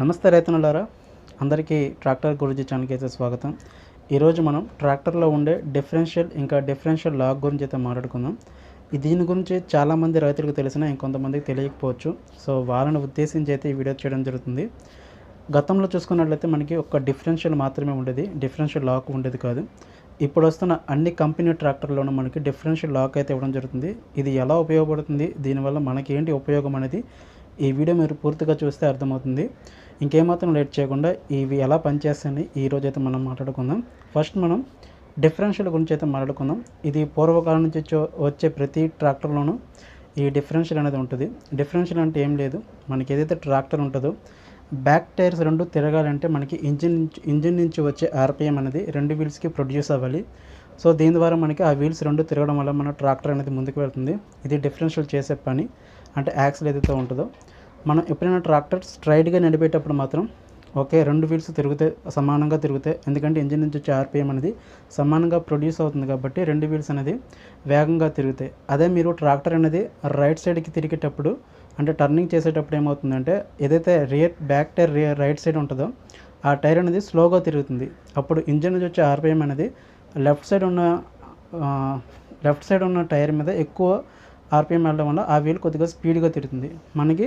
నమస్తే రైతన్నలారా, అందరికీ ట్రాక్టర్ గురుజీ ఛానల్కి అయితే స్వాగతం. ఈరోజు మనం ట్రాక్టర్లో ఉండే డిఫరెన్షియల్ లాక్ గురించి అయితే మాట్లాడుకుందాం. దీని గురించి చాలామంది రైతులకు తెలిసినా ఇంకొంతమందికి తెలియకపోవచ్చు. సో వాళ్ళని ఉద్దేశించి అయితే ఈ వీడియో చేయడం జరుగుతుంది. గతంలో చూసుకున్నట్లయితే మనకి ఒక డిఫరెన్షియల్ మాత్రమే ఉండేది, డిఫరెన్షియల్ లాక్ ఉండేది కాదు. ఇప్పుడు వస్తున్న అన్ని కంపెనీ ట్రాక్టర్లోనూ మనకి డిఫరెన్షియల్ లాక్ అయితే ఇవ్వడం జరుగుతుంది. ఇది ఎలా ఉపయోగపడుతుంది, దీనివల్ల మనకి ఏంటి ఉపయోగం అనేది ఈ వీడియో మీరు పూర్తిగా చూస్తే అర్థమవుతుంది. ఇంకేమాత్రం లేట్ చేయకుండా ఇవి ఎలా పనిచేస్తాయని ఈరోజు అయితే మనం మాట్లాడుకుందాం. ఫస్ట్ మనం డిఫరెన్షియల్ గురించి అయితే మాట్లాడుకుందాం. ఇది పూర్వకాలం నుంచి వచ్చే ప్రతి ట్రాక్టర్లోనూ ఈ డిఫరెన్షియల్ అనేది ఉంటుంది. డిఫరెన్షియల్ అంటే ఏం లేదు, మనకి ఏదైతే ట్రాక్టర్ ఉంటుందో బ్యాక్ టైర్స్ రెండు తిరగాలంటే మనకి ఇంజిన్ నుంచి వచ్చే ఆర్పిఎం అనేది రెండు వీల్స్కి ప్రొడ్యూస్ అవ్వాలి. సో దీని ద్వారా మనకి ఆ వీల్స్ రెండు తిరగడం వల్ల మన ట్రాక్టర్ అనేది ముందుకు వెళ్తుంది. ఇది డిఫరెన్షియల్ చేసే పని. అంటే యాక్సిల్ ఏదైతే ఉంటుందో, మనం ఎప్పుడైనా ట్రాక్టర్ స్ట్రైట్గా నడిపేటప్పుడు మాత్రం రెండు వీల్స్ సమానంగా తిరుగుతాయి. ఎందుకంటే ఇంజిన్ నుంచి వచ్చే ఆర్పిఎం అనేది సమానంగా ప్రొడ్యూస్ అవుతుంది కాబట్టి రెండు వీల్స్ అనేది వేగంగా తిరుగుతాయి. అదే మీరు ట్రాక్టర్ అనేది రైట్ సైడ్కి తిరిగేటప్పుడు, అంటే టర్నింగ్ చేసేటప్పుడు ఏమవుతుందంటే ఏదైతే బ్యాక్ టైర్ రైట్ సైడ్ ఉంటుందో ఆ టైర్ అనేది స్లోగా తిరుగుతుంది. అప్పుడు ఇంజిన్ నుంచి వచ్చే ఆర్పిఎం అనేది లెఫ్ట్ సైడ్ ఉన్న టైర్ మీద ఎక్కువ ఆర్పిఎం వెళ్ళడం వల్ల ఆ వీల్ కొద్దిగా స్పీడ్గా తిరుగుతుంది. మనకి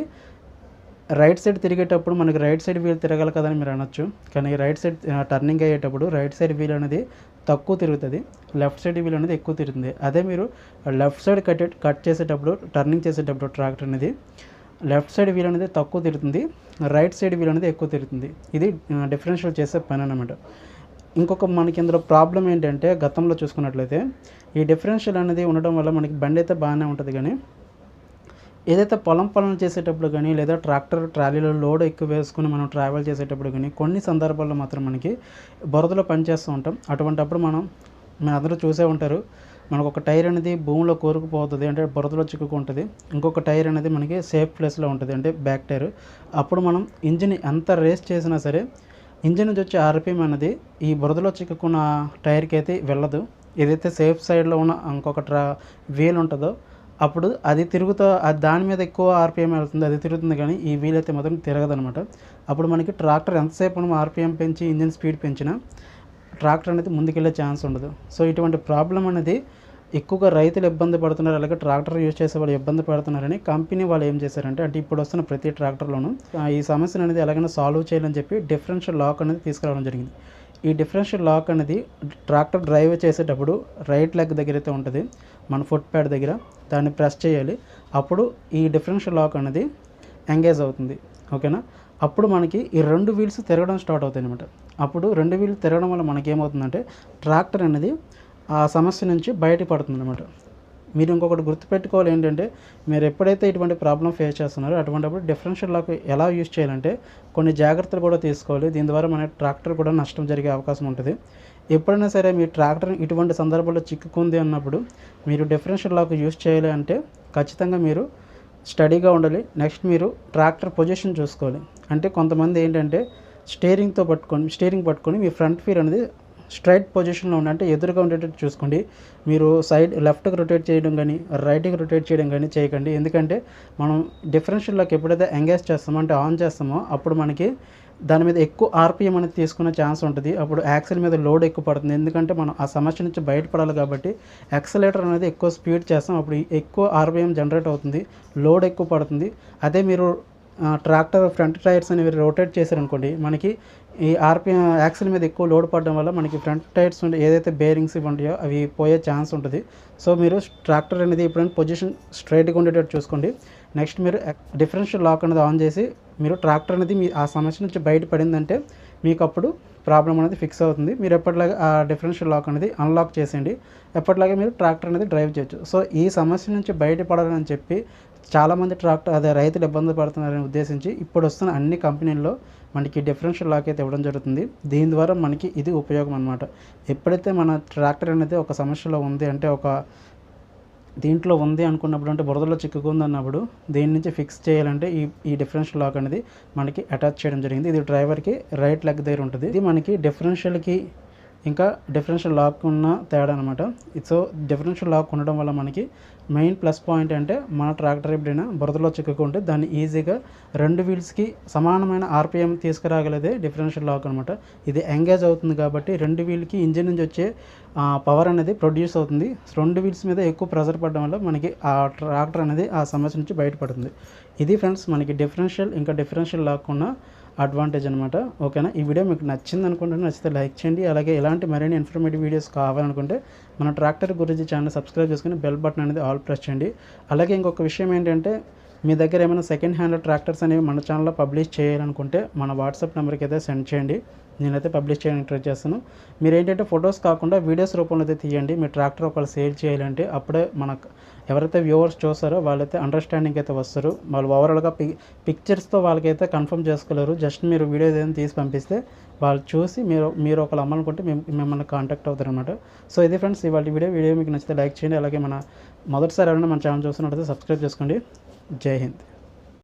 రైట్ సైడ్ తిరిగేటప్పుడు మనకి రైట్ సైడ్ వీల్ తిరగాలి కదని మీరు అనొచ్చు, కానీ రైట్ సైడ్ టర్నింగ్ అయ్యేటప్పుడు రైట్ సైడ్ వీల్ అనేది తక్కువ తిరుగుతుంది, లెఫ్ట్ సైడ్ వీల్ అనేది ఎక్కువ తిరుగుతుంది. అదే మీరు లెఫ్ట్ సైడ్ కట్ చేసేటప్పుడు, టర్నింగ్ చేసేటప్పుడు ట్రాక్టర్ అనేది లెఫ్ట్ సైడ్ వీల్ అనేది తక్కువ తిరుగుతుంది, రైట్ సైడ్ వీల్ అనేది ఎక్కువ తిరుగుతుంది. ఇది డిఫరెన్షియల్ చేసే పని అన్నమాట. ఇంకొక మనకి ఇందులో ప్రాబ్లం ఏంటంటే, గతంలో చూసుకున్నట్లయితే ఈ డిఫరెన్షియల్ అనేది ఉండడం వల్ల మనకి బండి అయితే బాగానే ఉంటుంది, కానీ ఏదైతే పొలం పనులు చేసేటప్పుడు కానీ లేదా ట్రాలీలో లోడ్ ఎక్కువ వేసుకుని మనం ట్రావెల్ చేసేటప్పుడు కానీ కొన్ని సందర్భాల్లో మాత్రం మనకి బురదలో పనిచేస్తూ ఉంటాం. అటువంటప్పుడు మీరు అందరూ చూసే ఉంటారు, మనకు ఒక టైర్ అనేది భూమిలో కూరుకుపోతుంది, అంటే బురదలో చిక్కుకుంటుంది. ఇంకొక టైర్ అనేది మనకి సేఫ్ ప్లేస్లో ఉంటుంది, అంటే బ్యాక్ టైర్. అప్పుడు మనం ఇంజిన్ ఎంత రేస్ చేసినా సరే ఇంజిన్ నుంచి వచ్చే ఆర్పిఎం అనేది ఈ బురదలో చిక్కుకున్న టైర్కి అయితే వెళ్ళదు. ఏదైతే సేఫ్ సైడ్లో ఉన్న ఇంకొక వీల్ ఉంటుందో అప్పుడు అది దాని మీద ఎక్కువ ఆర్పిఎం వెళ్తుంది, అది తిరుగుతుంది, కానీ ఈ వీల్ అయితే మాత్రం తిరగదనమాట. అప్పుడు మనకి ట్రాక్టర్ ఎంతసేపు మనం ఆర్పిఎం పెంచి ఇంజిన్ స్పీడ్ పెంచినా ట్రాక్టర్ అనేది ముందుకెళ్ళే ఛాన్స్ ఉండదు. సో ఇటువంటి ప్రాబ్లం అనేది ఎక్కువగా రైతులు ఇబ్బంది పడుతున్నారు, అలాగే ట్రాక్టర్ యూజ్ చేసే వాళ్ళు ఇబ్బంది పడుతున్నారని కంపెనీ వాళ్ళు ఏం చేశారంటే, అంటే ఇప్పుడు వస్తున్న ప్రతి ట్రాక్టర్లోనూ ఈ సమస్యను అనేది ఎలాగైనా సాల్వ్ చేయాలని చెప్పి డిఫరెన్షియల్ లాక్ అనేది తీసుకురావడం జరిగింది. ఈ డిఫరెన్షియల్ లాక్ అనేది ట్రాక్టర్ డ్రైవ్ చేసేటప్పుడు రైట్ లెగ్ దగ్గర అయితే ఉంటుంది, మన ఫుట్ ప్యాడ్ దగ్గర, దాన్ని ప్రెస్ చేయాలి. అప్పుడు ఈ డిఫరెన్షియల్ లాక్ అనేది ఎంగేజ్ అవుతుంది. ఓకేనా? అప్పుడు మనకి ఈ రెండు వీల్స్ తిరగడం స్టార్ట్ అవుతాయి అనమాట. అప్పుడు రెండు వీల్స్ తిరగడం వల్ల మనకి ఏమవుతుందంటే ట్రాక్టర్ అనేది ఆ సమస్య నుంచి బయటపడుతుంది అనమాట. మీరు ఇంకొకటి గుర్తుపెట్టుకోవాలి ఏంటంటే, మీరు ఎప్పుడైతే ఇటువంటి ప్రాబ్లం ఫేస్ చేస్తున్నారో అటువంటిప్పుడు డిఫరెన్షియల్ లాక్ ఎలా యూజ్ చేయాలంటే కొన్ని జాగ్రత్తలు కూడా తీసుకోవాలి. దీని ద్వారా మన ట్రాక్టర్ కూడా నష్టం జరిగే అవకాశం ఉంటుంది. ఎప్పుడైనా సరే మీ ట్రాక్టర్ ఇటువంటి సందర్భంలో చిక్కుకుంది అన్నప్పుడు మీరు డిఫరెన్షియల్ లాక్ యూజ్ చేయాలి అంటే ఖచ్చితంగా మీరు స్టడీగా ఉండాలి. నెక్స్ట్ మీరు ట్రాక్టర్ పొజిషన్ చూసుకోవాలి. అంటే కొంతమంది ఏంటంటే స్టీరింగ్ పట్టుకొని మీ ఫ్రంట్ వీల్ అనేది స్ట్రైట్ పొజిషన్లో ఉండి, అంటే ఎదురుగా ఉండేటట్టు చూసుకోండి. మీరు సైడ్ లెఫ్ట్కి రొటేట్ చేయడం కానీ రైట్కి రొటేట్ చేయడం కానీ చేయకండి. ఎందుకంటే మనం డిఫరెన్షియల్ లాక్ ఎప్పుడైతే ఎంగేజ్ చేస్తామో, అంటే ఆన్ చేస్తామో, అప్పుడు మనకి దాని మీద ఎక్కువ ఆర్పిఎం అనేది తీసుకునే ఛాన్స్ ఉంటుంది. అప్పుడు యాక్సిల్ మీద లోడ్ ఎక్కువ పడుతుంది. ఎందుకంటే మనం ఆ సమస్య నుంచి బయటపడాలి కాబట్టి యాక్సిలేటర్ అనేది ఎక్కువ స్పీడ్ చేస్తాం, అప్పుడు ఎక్కువ ఆర్పిఎం జనరేట్ అవుతుంది, లోడ్ ఎక్కువ పడుతుంది. అదే మీరు ట్రాక్టర్ ఫ్రంట్ టైర్స్ అనేవి రొటేట్ చేశారనుకోండి, మనకి ఈ ఆర్పిఎం యాక్సిల్ మీద ఎక్కువ లోడ్ పడడం వల్ల మనకి ఫ్రంట్ టైర్స్ ఏదైతే బేరింగ్స్ ఉంటాయో అవి పోయే ఛాన్స్ ఉంటుంది. సో మీరు ట్రాక్టర్ అనేది ఎప్పుడైనా పొజిషన్ స్ట్రైట్గా ఉండేటట్టు చూసుకోండి. నెక్స్ట్ మీరు డిఫరెన్షియల్ లాక్ అనేది ఆన్ చేసి మీరు ట్రాక్టర్ అనేది ఆ సమస్య నుంచి బయటపడిందంటే మీకు అప్పుడు ప్రాబ్లం అనేది ఫిక్స్ అవుతుంది. మీరు ఎప్పటిలాగా ఆ డిఫరెన్షియల్ లాక్ అనేది అన్లాక్ చేసేయండి. ఎప్పటిలాగా మీరు ట్రాక్టర్ అనేది డ్రైవ్ చేయొచ్చు. సో ఈ సమస్య నుంచి బయటపడాలని చెప్పి చాలామంది రైతులు ఇబ్బంది పడుతున్నారని ఉద్దేశించి ఇప్పుడు వస్తున్న అన్ని కంపెనీల్లో మనకి డిఫరెన్షియల్ లాక్ అయితే ఇవ్వడం జరుగుతుంది. దీని ద్వారా మనకి ఇది ఉపయోగం అనమాట. ఎప్పుడైతే మన ట్రాక్టర్ అనేది ఒక సమస్యలో ఉంది, అంటే దీంట్లో ఉంది అనుకున్నప్పుడు, అంటే బురదలో చిక్కుకుంది అన్నప్పుడు దీని నుంచి ఫిక్స్ చేయాలంటే ఈ డిఫరెన్షియల్ లాక్ అనేది మనకి అటాచ్ చేయడం జరిగింది. ఇది డ్రైవర్కి రైట్ లెగ్ దగ్గర ఉంటుంది. ఇది మనకి డిఫరెన్షియల్కి ఇంకా డిఫరెన్షియల్ లాక్ ఉన్న తేడా అనమాట. సో డిఫరెన్షియల్ లాక్ ఉండడం వల్ల మనకి మెయిన్ ప్లస్ పాయింట్ అంటే మన ట్రాక్టర్ ఎప్పుడైనా బురదలో చిక్కుకుంటే దాన్ని ఈజీగా 2 వీల్స్కి సమానమైన ఆర్పిఎం తీసుకురాగలదే డిఫరెన్షియల్ లాక్ అనమాట. ఇది ఎంగేజ్ అవుతుంది కాబట్టి 2 వీల్కి ఇంజిన్ నుంచి వచ్చే పవర్ అనేది ప్రొడ్యూస్ అవుతుంది. 2 వీల్స్ మీద ఎక్కువ ప్రెజర్ పడడం వల్ల మనకి ఆ ట్రాక్టర్ అనేది ఆ సమస్య నుంచి బయటపడుతుంది. ఇది ఫ్రెండ్స్ మనకి డిఫరెన్షియల్ లాక్ ఉన్న అడ్వాంటేజ్ అనమాట. ఓకేనా, ఈ వీడియో మీకు నచ్చింది అనుకుంటున్నాను. నచ్చితే లైక్ చేయండి. అలాగే ఇలాంటి మరిన్ని ఇన్ఫర్మేటివ్ వీడియోస్ కావాలనుకుంటే మన ట్రాక్టర్ గురించి ఛానల్ సబ్స్క్రైబ్ చేసుకుని బెల్ బటన్ అనేది ఆల్ ప్రెస్ చేయండి. అలాగే ఇంకొక విషయం ఏంటంటే, మీ దగ్గర ఏమైనా సెకండ్ హ్యాండ్ ట్రాక్టర్స్ అనేవి మన ఛానల్లో పబ్లిష్ చేయాలనుకుంటే మన వాట్సాప్ నెంబర్కి అయితే సెండ్ చేయండి. నేనైతే పబ్లిష్ చేయడానికి ట్రై చేస్తాను. మీరు ఏంటంటే ఫొటోస్ కాకుండా వీడియోస్ రూపంలో అయితే తీయండి. మీ ట్రాక్టర్ ఒకళ్ళు సేల్ చేయాలంటే అప్పుడే మనకు ఎవరైతే వ్యూవర్స్ చూస్తారో వాళ్ళైతే అండర్స్టాండింగ్ అయితే వస్తారు. వాళ్ళు ఓవరాల్గా పిక్చర్స్తో వాళ్ళకైతే కన్ఫర్మ్ చేసుకోలేరు. జస్ట్ మీరు వీడియో ఏదైనా తీసి పంపిస్తే వాళ్ళు చూసి మీరు ఒకళ్ళు అమ్మాలనుకుంటే మిమ్మల్ని కాంటాక్ట్ అవుతారు అనమాట. సో ఇది ఫ్రెండ్స్ ఇవాళ వీడియో మీకు నచ్చితే లైక్ చేయండి. అలాగే మొదటిసారి ఎవరైనా మన ఛానల్ చూస్తున్నట్లయితే సబ్స్క్రైబ్ చేసుకోండి. జై హింద్.